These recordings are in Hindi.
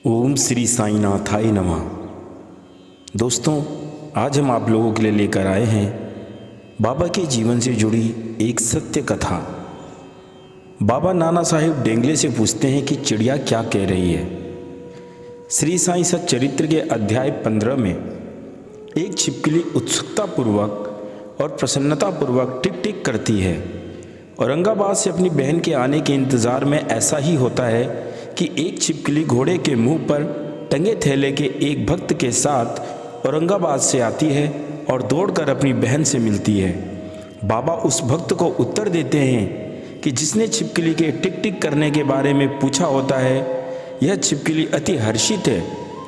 ओम श्री साईनाथाय नमः। दोस्तों, आज हम आप लोगों के लिए लेकर आए हैं बाबा के जीवन से जुड़ी एक सत्य कथा। बाबा नाना साहिब डेंगले से पूछते हैं कि चिड़िया क्या कह रही है। श्री साईं सच्चरित्र के अध्याय 15 में एक छिपकली उत्सुकतापूर्वक और प्रसन्नतापूर्वक टिक टिक करती है। औरंगाबाद से अपनी बहन के आने के इंतज़ार में ऐसा ही होता है कि एक छिपकली घोड़े के मुंह पर टंगे थैले के एक भक्त के साथ औरंगाबाद से आती है और दौड़कर अपनी बहन से मिलती है। बाबा उस भक्त को उत्तर देते हैं कि जिसने छिपकली के टिक टिक करने के बारे में पूछा होता है, यह छिपकली अति हर्षित है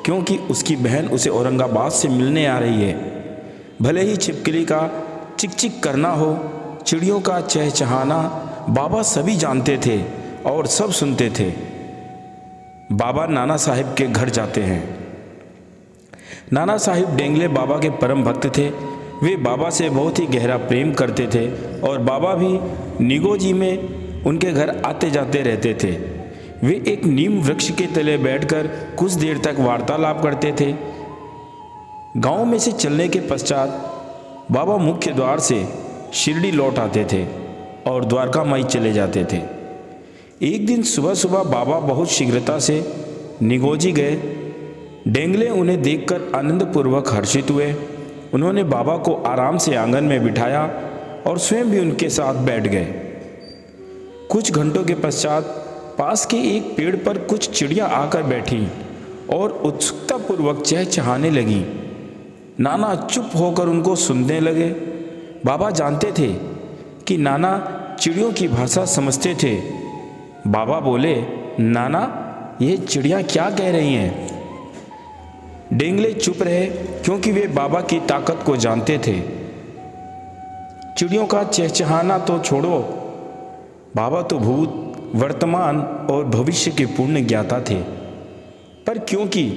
क्योंकि उसकी बहन उसे औरंगाबाद से मिलने आ रही है। भले ही छिपकली का चिक चिक करना हो, चिड़ियों का चहचहाना बाबा सभी जानते थे और सब सुनते थे। बाबा नाना साहिब के घर जाते हैं। नाना साहिब डेंगले बाबा के परम भक्त थे। वे बाबा से बहुत ही गहरा प्रेम करते थे और बाबा भी निगोजी में उनके घर आते जाते रहते थे। वे एक नीम वृक्ष के तले बैठकर कुछ देर तक वार्तालाप करते थे। गांव में से चलने के पश्चात बाबा मुख्य द्वार से शिरडी लौट आते थे और द्वारका माई चले जाते थे। एक दिन सुबह सुबह बाबा बहुत शीघ्रता से निगोजी गए। डेंगले उन्हें देखकर आनंदपूर्वक हर्षित हुए। उन्होंने बाबा को आराम से आंगन में बिठाया और स्वयं भी उनके साथ बैठ गए। कुछ घंटों के पश्चात पास के एक पेड़ पर कुछ चिड़िया आकर बैठी और उत्सुकतापूर्वक चहचहाने लगी। नाना चुप होकर उनको सुनने लगे। बाबा जानते थे कि नाना चिड़ियों की भाषा समझते थे। बाबा बोले, नाना, ये चिड़िया क्या कह रही हैं? डेंगले चुप रहे क्योंकि वे बाबा की ताकत को जानते थे। चिड़ियों का चहचहाना तो छोड़ो, बाबा तो भूत, वर्तमान और भविष्य के पूर्ण ज्ञाता थे। पर क्योंकि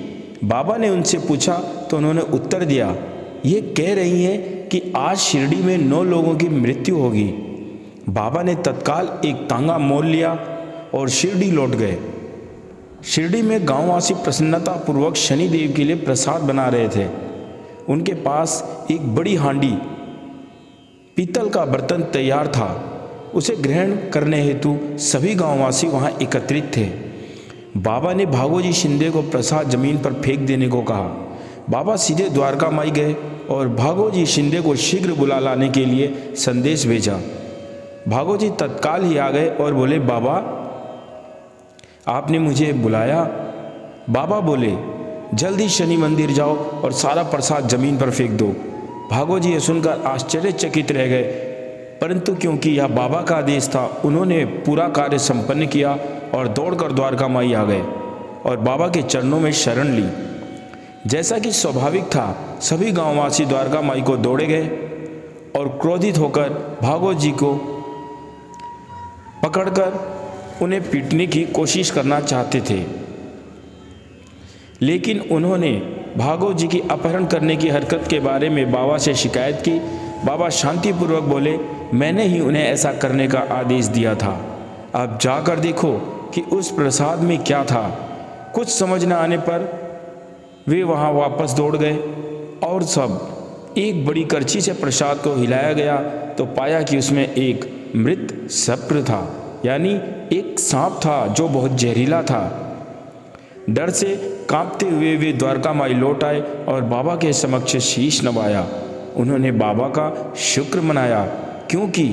बाबा ने उनसे पूछा तो उन्होंने उत्तर दिया, ये कह रही हैं कि आज शिरडी में 9 लोगों की मृत्यु होगी। बाबा ने तत्काल एक तांगा मोल लिया और शिरडी लौट गए। शिरडी में गांववासी प्रसन्नतापूर्वक शनिदेव के लिए प्रसाद बना रहे थे। उनके पास एक बड़ी हांडी पीतल का बर्तन तैयार था। उसे ग्रहण करने हेतु सभी गांववासी वहां एकत्रित थे। बाबा ने भागोजी शिंदे को प्रसाद जमीन पर फेंक देने को कहा। बाबा सीधे द्वारका माई गए और भागोजी शिंदे को शीघ्र बुला लाने के लिए संदेश भेजा। भागोजी तत्काल ही आ गए और बोले, बाबा, आपने मुझे बुलाया? बाबा बोले, जल्दी शनि मंदिर जाओ और सारा प्रसाद जमीन पर फेंक दो। भागोजी यह सुनकर आश्चर्यचकित रह गए, परंतु क्योंकि यह बाबा का आदेश था, उन्होंने पूरा कार्य संपन्न किया और दौड़कर द्वारका माई आ गए और बाबा के चरणों में शरण ली। जैसा कि स्वाभाविक था, सभी गांववासी द्वारका माई को दौड़े गए और क्रोधित होकर भागोजी को पकड़कर उन्हें पीटने की कोशिश करना चाहते थे। लेकिन उन्होंने भागोजी की अपहरण करने की हरकत के बारे में बाबा से शिकायत की। बाबा शांतिपूर्वक बोले, मैंने ही उन्हें ऐसा करने का आदेश दिया था। अब जाकर देखो कि उस प्रसाद में क्या था। कुछ समझ न आने पर वे वहां वापस दौड़ गए और सब एक बड़ी करछी से प्रसाद को हिलाया गया तो पाया कि उसमें एक मृत सप्र था, यानी एक सांप था जो बहुत जहरीला था। डर से कांपते हुए वे द्वारका माई लौट आए और बाबा के समक्ष शीश नवाया। उन्होंने बाबा का शुक्र मनाया क्योंकि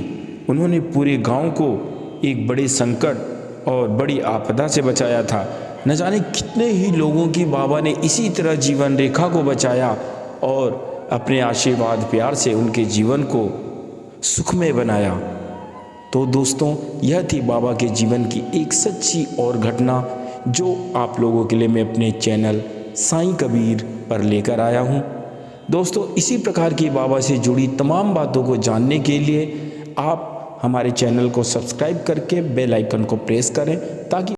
उन्होंने पूरे गांव को एक बड़े संकट और बड़ी आपदा से बचाया था। न जाने कितने ही लोगों की बाबा ने इसी तरह जीवन रेखा को बचाया और अपने आशीर्वाद प्यार से उनके जीवन को सुखमय बनाया। तो दोस्तों, यह थी बाबा के जीवन की एक सच्ची और घटना जो आप लोगों के लिए मैं अपने चैनल साईं कबीर पर लेकर आया हूं। दोस्तों, इसी प्रकार की बाबा से जुड़ी तमाम बातों को जानने के लिए आप हमारे चैनल को सब्सक्राइब करके बेल आइकन को प्रेस करें ताकि